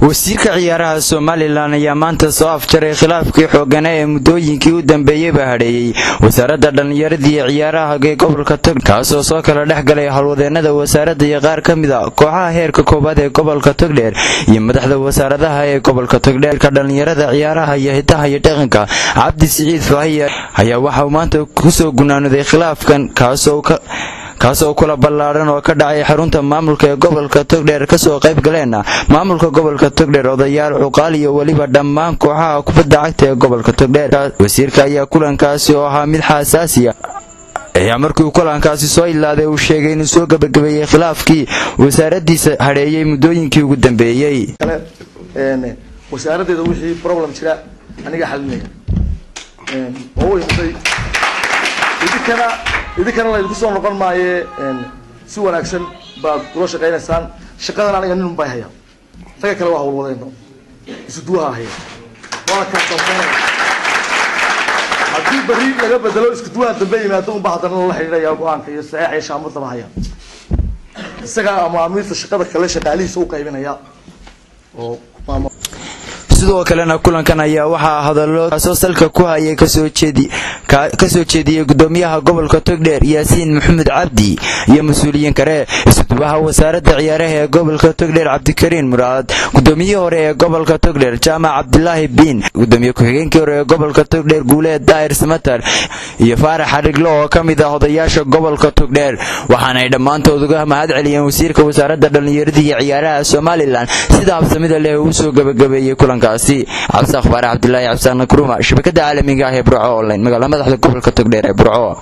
wasiirka ciyaaraha Soomaaliland ayaa maanta soo afjaray khilaafkii xoogganaa ee muddooyinkii u dambeeyay hareeyay wasaaradda dhalinyarada iyo ciyaaraha ee gobolka Togdheer kaasoo soo kala dhexgalay hawlwadeenada wasaaradda iyo qaar ka mid ah kooxaha heerka koobaad ee gobolka Togdheer iyo madaxda wasaaradaha ee gobolka Togdheer ka dhalinyarada ciyaaraha iyo hidaha iyo dhaqanka Cabdi Siciid Faahiye ayaa waxa uu maanta ku soo gunaanaday khilaafkan kaasoo kula ballaaran oo ka dhacay xarunta maamulka ee gobolka Togdheer ka soo qayb galeen maamulka gobolka Togdheer odayaal cuqaal iyo waliba dhammaan kooxaha kubadda cagta ee gobolka Togdheer wasiirka ayaa kulankaasi oo ahaa mid xasaasi ah ayaa markii kulankaasi soo ilaaday uu sheegay inuu soo gabagabeeyay khilaafkii wasaaraddiisa hareeyay muddooyinkii ugu dambeeyay wasaaraddeeda wixii problem jira aniga xalinaya oo intay idikana la isku soo noqon maaye si wanaagsan baad kula shaqeynaysaan shaqadan aniga nin bay hayaan taga kale waa hawlwadeenno isu duwaha haya wala ka soo haddii bari laga bedelo isku duwaha dambe yimaado un bahdana la xiriiraya go'aanka iyo saxiix shaamurta haya isaga ama amiirta shaqada kale shaqaalihiisa u qaybinaya oo sidoo kalena kulankan ayaa waxa hadallo soo salka ku hayay ka soo jeediyay gudoomiyaha gobolka Togdheer Yaasiin Maxamed Cabdi iyo mas'uuliyiin kale isbuuxa wasaaradda ciyaaraha ee gobolka Togdheer Cabdikariin Muraad gudoomiyihii hore ee gobolka Togdheer Jaamac Cabdilaahi Biin gudoomiye ku-xigeenkii hore ee gobolka Togdheer Guuleed Daahir Samatar iyo Faarax Xariglo oo ka mid ah odayaasha gobolka Togdheer waxaana ay dhammaantood uga mahad celiyeen wasiirka wasaaradda dhalinyarada iyo ciyaaraha Soomaaliland sida habsamida leh uu soo gabagabeeyay kulanka عبد الخبر عبد الله عبد النكرومة شبكة عالمية هي برعو أونلاين مقالة مدحضر gobolka Togdheer ee Burco